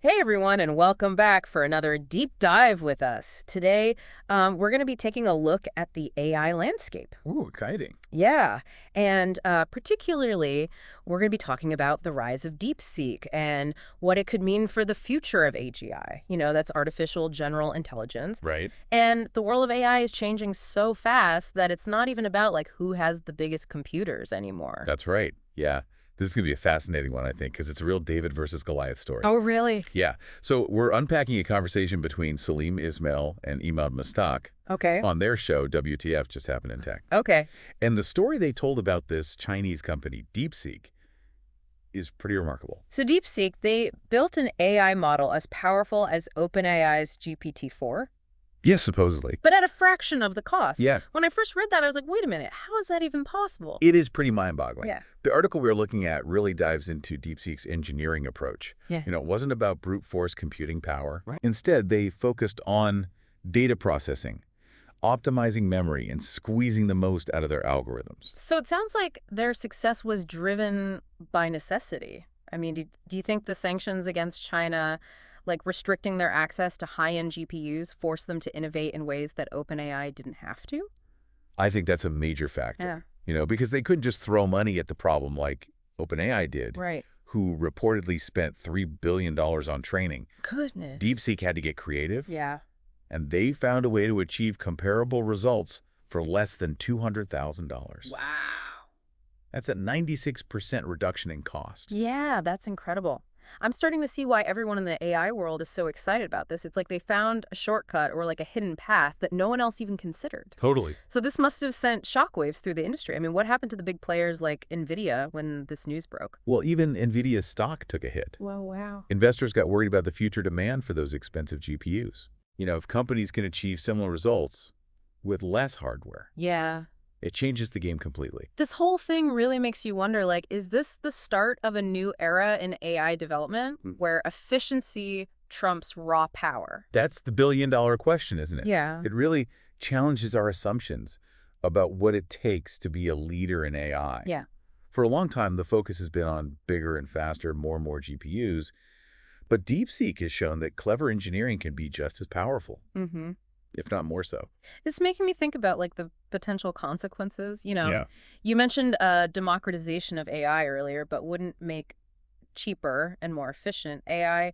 Hey everyone, and welcome back for another deep dive with us. Today, we're going to be taking a look at the AI landscape. Ooh, exciting. Yeah, and particularly, we're going to be talking about the rise of DeepSeek and what it could mean for the future of AGI. That's artificial general intelligence. Right. And the world of AI is changing so fast that it's not even about like who has the biggest computers anymore. That's right. Yeah. This is going to be a fascinating one, I think, because it's a real David versus Goliath story. Oh, really? Yeah. So we're unpacking a conversation between Salim Ismail and Imad Mastaq Okay. on their show, WTF Just Happened in Tech. Okay. And the story they told about this Chinese company, DeepSeek, is pretty remarkable. So DeepSeek, they built an AI model as powerful as OpenAI's GPT-4, Yes, supposedly. but at a fraction of the cost. Yeah. When I first read that, I was like, wait a minute, how is that even possible? It is pretty mind-boggling. Yeah. The article we're looking at really dives into DeepSeek's engineering approach. Yeah. It wasn't about brute force computing power. Right. Instead, they focused on data processing, optimizing memory, and squeezing the most out of their algorithms. So it sounds like their success was driven by necessity. I mean, do you think the sanctions against China, like restricting their access to high-end GPUs, forced them to innovate in ways that OpenAI didn't have to? I think that's a major factor. Because they couldn't just throw money at the problem like OpenAI did, Right. who reportedly spent $3 billion on training. Goodness. DeepSeek had to get creative. Yeah. And they found a way to achieve comparable results for less than $200,000. Wow. That's a 96% reduction in cost. Yeah, that's incredible. I'm starting to see why everyone in the AI world is so excited about this. It's like they found a shortcut or like a hidden path that no one else even considered. Totally. So this must have sent shockwaves through the industry. I mean, what happened to the big players like NVIDIA when this news broke? Well, even NVIDIA's stock took a hit. Well, wow. Investors got worried about the future demand for those expensive GPUs. If companies can achieve similar results with less hardware, Yeah. it changes the game completely. This whole thing really makes you wonder, like, is this the start of a new era in AI development where efficiency trumps raw power? That's the billion-dollar question, isn't it? Yeah. It really challenges our assumptions about what it takes to be a leader in AI. Yeah. For a long time, the focus has been on bigger and faster, more and more GPUs. But DeepSeek has shown that clever engineering can be just as powerful, Mm-hmm. if not more so. It's making me think about like the potential consequences. Yeah. You mentioned democratization of AI earlier, but wouldn't make cheaper and more efficient AI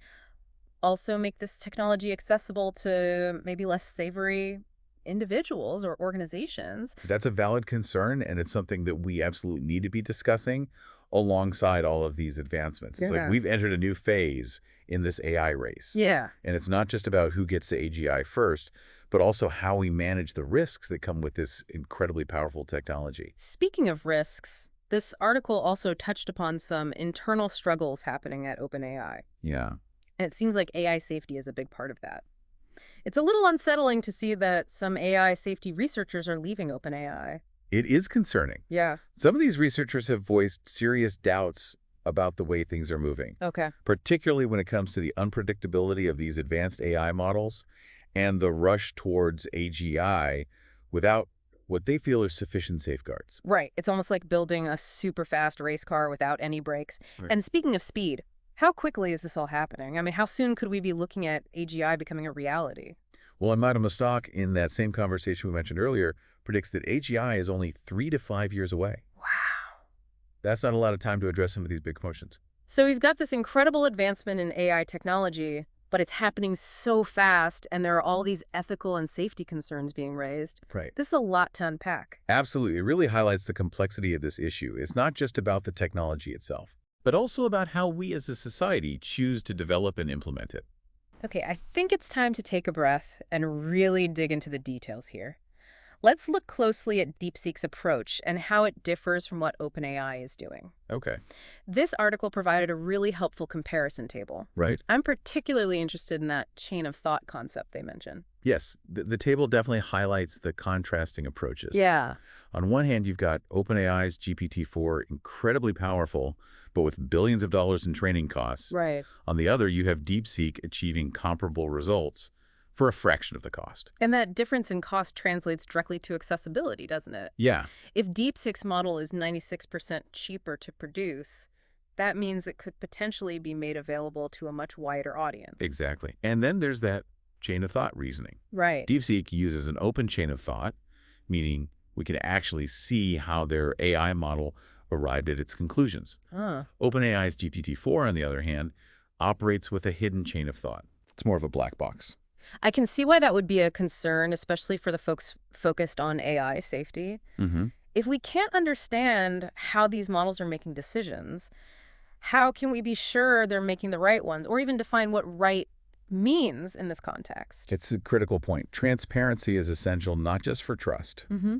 also make this technology accessible to maybe less savory individuals or organizations? That's a valid concern, and it's something that we absolutely need to be discussing alongside all of these advancements. It's like Yeah. we've entered a new phase in this AI race. Yeah. And it's not just about who gets to AGI first, but also how we manage the risks that come with this incredibly powerful technology. Speaking of risks, this article also touched upon some internal struggles happening at OpenAI. Yeah. And it seems like AI safety is a big part of that. It's a little unsettling to see that some AI safety researchers are leaving OpenAI. It is concerning. Yeah. Some of these researchers have voiced serious doubts about the way things are moving, Okay. particularly when it comes to the unpredictability of these advanced AI models and the rush towards AGI without what they feel are sufficient safeguards. Right. It's almost like building a super fast race car without any brakes. Right. And speaking of speed, how quickly is this all happening? I mean, how soon could we be looking at AGI becoming a reality? Well, Imad Mastaq, in that same conversation we mentioned earlier, predicts that AGI is only 3 to 5 years away. Wow. That's not a lot of time to address some of these big questions. So we've got this incredible advancement in AI technology, but it's happening so fast, and there are all these ethical and safety concerns being raised. Right. This is a lot to unpack. Absolutely. It really highlights the complexity of this issue. It's not just about the technology itself, but also about how we as a society choose to develop and implement it. Okay, I think it's time to take a breath and really dig into the details here. Let's look closely at DeepSeek's approach and how it differs from what OpenAI is doing. Okay. This article provided a really helpful comparison table. Right. I'm particularly interested in that chain of thought concept they mention. Yes, the table definitely highlights the contrasting approaches. Yeah. On one hand, you've got OpenAI's GPT-4, incredibly powerful, but with billions of dollars in training costs. Right. On the other, you have DeepSeek achieving comparable results for a fraction of the cost. And that difference in cost translates directly to accessibility, doesn't it? Yeah. If DeepSeek's model is 96% cheaper to produce, That means it could potentially be made available to a much wider audience. Exactly. And then there's that chain of thought reasoning. Right. DeepSeek uses an open chain of thought, meaning we can actually see how their AI model arrived at its conclusions. Huh. OpenAI's GPT-4, on the other hand, operates with a hidden chain of thought. It's more of a black box. I can see why that would be a concern, especially for the folks focused on AI safety. Mm-hmm. If we can't understand how these models are making decisions, how can we be sure they're making the right ones, or even define what right means in this context? It's a critical point. Transparency is essential not just for trust, Mm-hmm.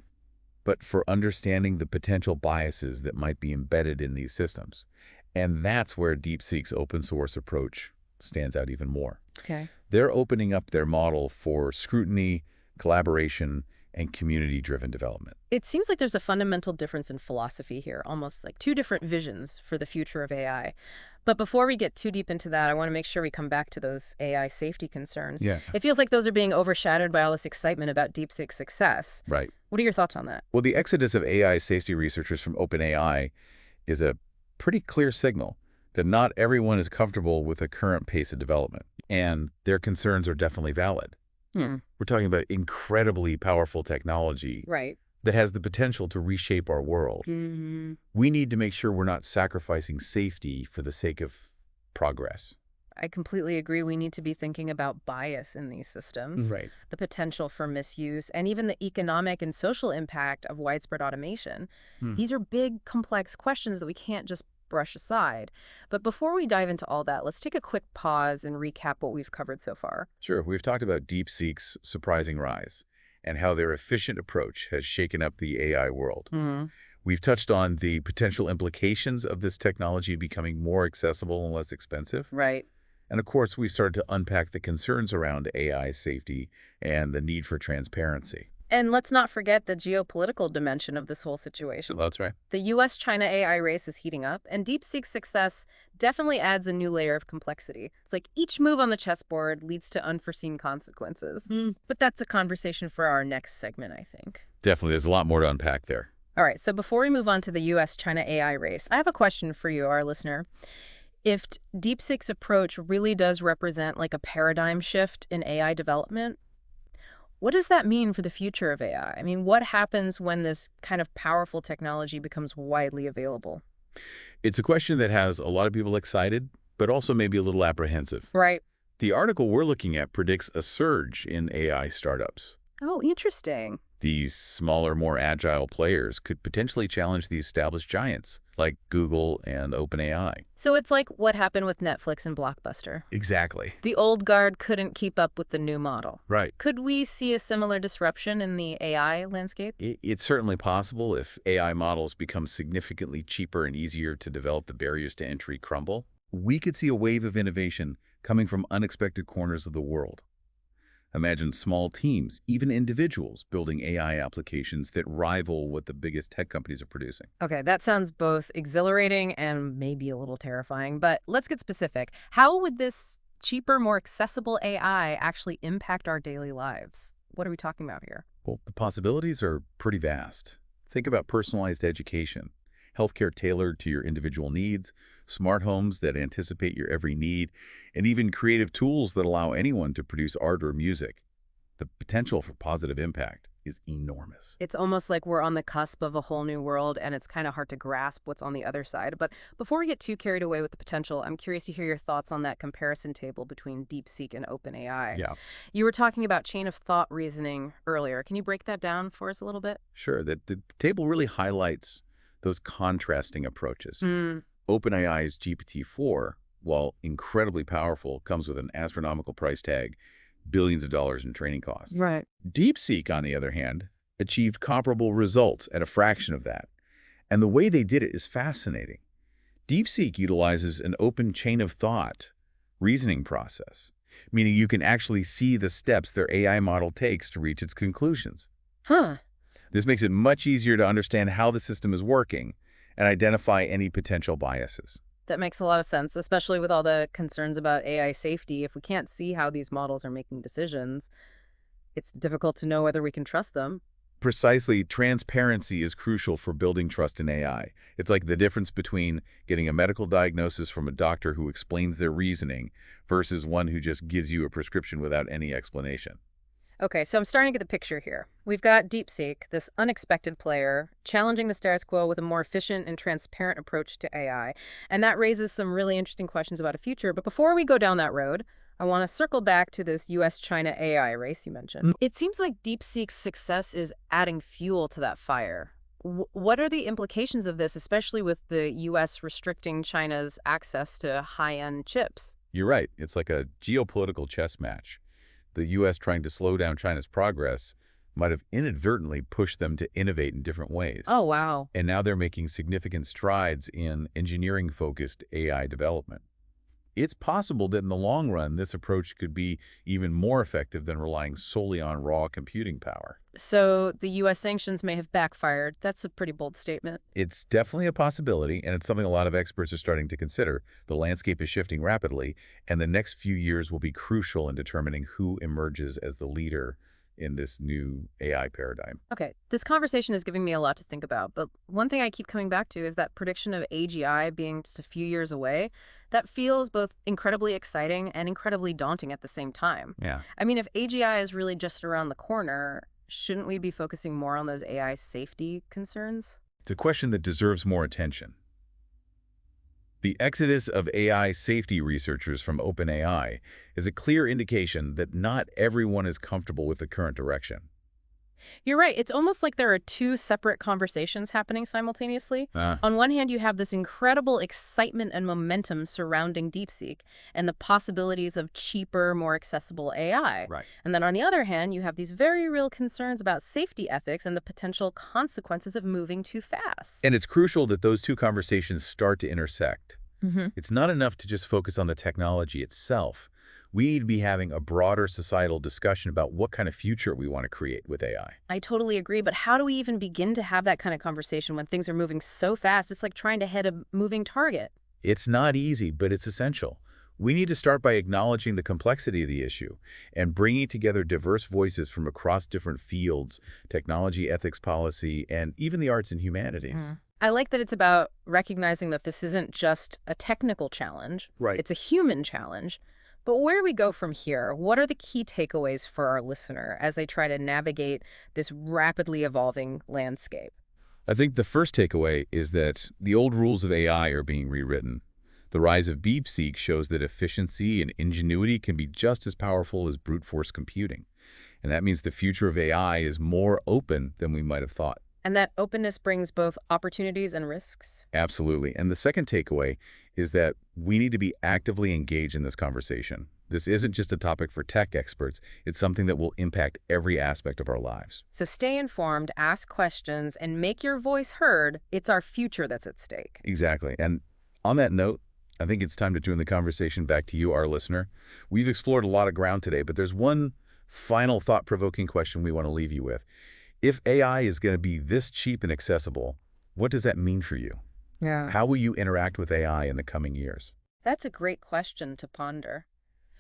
but for understanding the potential biases that might be embedded in these systems. And that's where DeepSeek's open source approach stands out even more. Okay. They're opening up their model for scrutiny, collaboration, and community-driven development. It seems like there's a fundamental difference in philosophy here, almost like two different visions for the future of AI. But before we get too deep into that, I want to make sure we come back to those AI safety concerns. Yeah. It feels like those are being overshadowed by all this excitement about DeepSeek's success. Right. What are your thoughts on that? Well, the exodus of AI safety researchers from OpenAI is a pretty clear signal that not everyone is comfortable with the current pace of development, and their concerns are definitely valid. Hmm. We're talking about incredibly powerful technology Right. that has the potential to reshape our world. Mm-hmm. We need to make sure we're not sacrificing safety for the sake of progress. I completely agree. We need to be thinking about bias in these systems, Right. the potential for misuse, and even the economic and social impact of widespread automation. Hmm. These are big, complex questions that we can't just brush aside. But before we dive into all that, let's take a quick pause and recap what we've covered so far. Sure. We've talked about DeepSeek's surprising rise and how their efficient approach has shaken up the AI world. Mm-hmm. We've touched on the potential implications of this technology becoming more accessible and less expensive. Right. And of course, we started to unpack the concerns around AI safety and the need for transparency. And let's not forget the geopolitical dimension of this whole situation. That's right. The US-China AI race is heating up, and DeepSeek's success definitely adds a new layer of complexity. It's like each move on the chessboard leads to unforeseen consequences. But that's a conversation for our next segment, I think. Definitely. There's a lot more to unpack there. All right, so before we move on to the US-China AI race, I have a question for you, our listener. If DeepSeek's approach really does represent like a paradigm shift in AI development, what does that mean for the future of AI? I mean, what happens when this kind of powerful technology becomes widely available? It's a question that has a lot of people excited, but also maybe a little apprehensive. Right. The article we're looking at predicts a surge in AI startups. Oh, interesting. These smaller, more agile players could potentially challenge the established giants like Google and OpenAI. So it's like what happened with Netflix and Blockbuster. Exactly. The old guard couldn't keep up with the new model. Right. Could we see a similar disruption in the AI landscape? It's certainly possible if AI models become significantly cheaper and easier to develop, the barriers to entry crumble. We could see a wave of innovation coming from unexpected corners of the world. Imagine small teams, even individuals, building AI applications that rival what the biggest tech companies are producing. Okay, that sounds both exhilarating and maybe a little terrifying, but let's get specific. How would this cheaper, more accessible AI actually impact our daily lives? What are we talking about here? Well, the possibilities are pretty vast. Think about personalized education, healthcare tailored to your individual needs, smart homes that anticipate your every need, and even creative tools that allow anyone to produce art or music. The potential for positive impact is enormous. It's almost like we're on the cusp of a whole new world, and it's kind of hard to grasp what's on the other side. But before we get too carried away with the potential, I'm curious to hear your thoughts on that comparison table between DeepSeek and OpenAI. Yeah. You were talking about chain of thought reasoning earlier. Can you break that down for us a little bit? Sure, the table really highlights those contrasting approaches. OpenAI's GPT-4, while incredibly powerful, comes with an astronomical price tag, billions of dollars in training costs. Right. DeepSeek, on the other hand, achieved comparable results at a fraction of that. And the way they did it is fascinating. DeepSeek utilizes an open chain of thought reasoning process, meaning you can actually see the steps their AI model takes to reach its conclusions. Huh. This makes it much easier to understand how the system is working and identify any potential biases. That makes a lot of sense, especially with all the concerns about AI safety. If we can't see how these models are making decisions, it's difficult to know whether we can trust them. Precisely, transparency is crucial for building trust in AI. It's like the difference between getting a medical diagnosis from a doctor who explains their reasoning versus one who just gives you a prescription without any explanation. Okay, so I'm starting to get the picture here. We've got DeepSeek, this unexpected player, challenging the status quo with a more efficient and transparent approach to AI. And that raises some really interesting questions about a future. But before we go down that road, I want to circle back to this US-China AI race you mentioned. It seems like DeepSeek's success is adding fuel to that fire. What are the implications of this, especially with the US restricting China's access to high-end chips? You're right. It's like a geopolitical chess match. The U.S. trying to slow down China's progress might have inadvertently pushed them to innovate in different ways. Oh, wow. And now they're making significant strides in engineering-focused AI development. It's possible that in the long run, this approach could be even more effective than relying solely on raw computing power. So the U.S. sanctions may have backfired. That's a pretty bold statement. It's definitely a possibility, and it's something a lot of experts are starting to consider. The landscape is shifting rapidly, and the next few years will be crucial in determining who emerges as the leader in this new AI paradigm. Okay, this conversation is giving me a lot to think about, but one thing I keep coming back to is that prediction of AGI being just a few years away. That feels both incredibly exciting and incredibly daunting at the same time. Yeah. I mean, if AGI is really just around the corner, shouldn't we be focusing more on those AI safety concerns? It's a question that deserves more attention. The exodus of AI safety researchers from OpenAI is a clear indication that not everyone is comfortable with the current direction. You're right. It's almost like there are two separate conversations happening simultaneously. Uh, On one hand, you have this incredible excitement and momentum surrounding DeepSeek and the possibilities of cheaper, more accessible AI. right. And then on the other hand, you have these very real concerns about safety ethics and the potential consequences of moving too fast. And it's crucial that those two conversations start to intersect. Mm-hmm. It's not enough to just focus on the technology itself. We need to be having a broader societal discussion about what kind of future we want to create with AI. I totally agree, but how do we even begin to have that kind of conversation when things are moving so fast? It's like trying to hit a moving target. It's not easy, but it's essential. We need to start by acknowledging the complexity of the issue and bringing together diverse voices from across different fields, technology, ethics, policy, and even the arts and humanities. I like that it's about recognizing that this isn't just a technical challenge. Right. It's a human challenge. But where do we go from here? What are the key takeaways for our listener as they try to navigate this rapidly evolving landscape? I think the first takeaway is that the old rules of AI are being rewritten. The rise of DeepSeek shows that efficiency and ingenuity can be just as powerful as brute force computing. And that means the future of AI is more open than we might have thought. And that openness brings both opportunities and risks. Absolutely. And the second takeaway is that we need to be actively engaged in this conversation. This isn't just a topic for tech experts. It's something that will impact every aspect of our lives. So stay informed, ask questions, and make your voice heard. It's our future that's at stake. Exactly. And on that note, I think it's time to turn the conversation back to you, our listener. We've explored a lot of ground today, but there's one final thought-provoking question we want to leave you with. If AI is going to be this cheap and accessible, what does that mean for you? Yeah. How will you interact with AI in the coming years? That's a great question to ponder.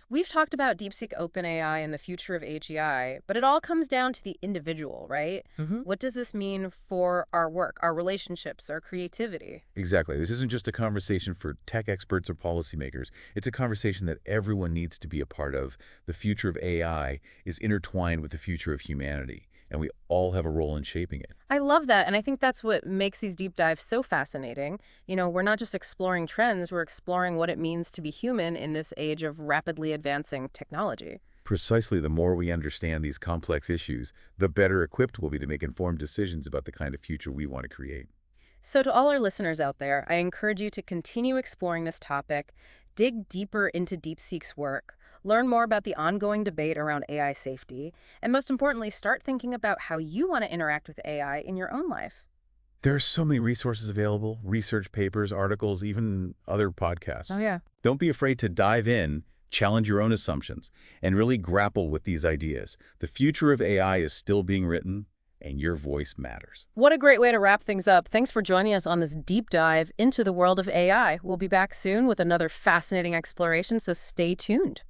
We've talked about DeepSeek, OpenAI, and the future of AGI, but it all comes down to the individual, right? What does this mean for our work, our relationships, our creativity? Exactly. This isn't just a conversation for tech experts or policymakers. It's a conversation that everyone needs to be a part of. The future of AI is intertwined with the future of humanity, and we all have a role in shaping it. I love that, and I think that's what makes these deep dives so fascinating. You know, we're not just exploring trends, we're exploring what it means to be human in this age of rapidly advancing technology. Precisely, the more we understand these complex issues, the better equipped we'll be to make informed decisions about the kind of future we want to create. So to all our listeners out there, I encourage you to continue exploring this topic, dig deeper into DeepSeek's work, learn more about the ongoing debate around AI safety, and most importantly, start thinking about how you want to interact with AI in your own life. There are so many resources available, research papers, articles, even other podcasts. Oh, yeah. Don't be afraid to dive in, challenge your own assumptions, and really grapple with these ideas. The future of AI is still being written, and your voice matters. What a great way to wrap things up. Thanks for joining us on this deep dive into the world of AI. We'll be back soon with another fascinating exploration, so stay tuned.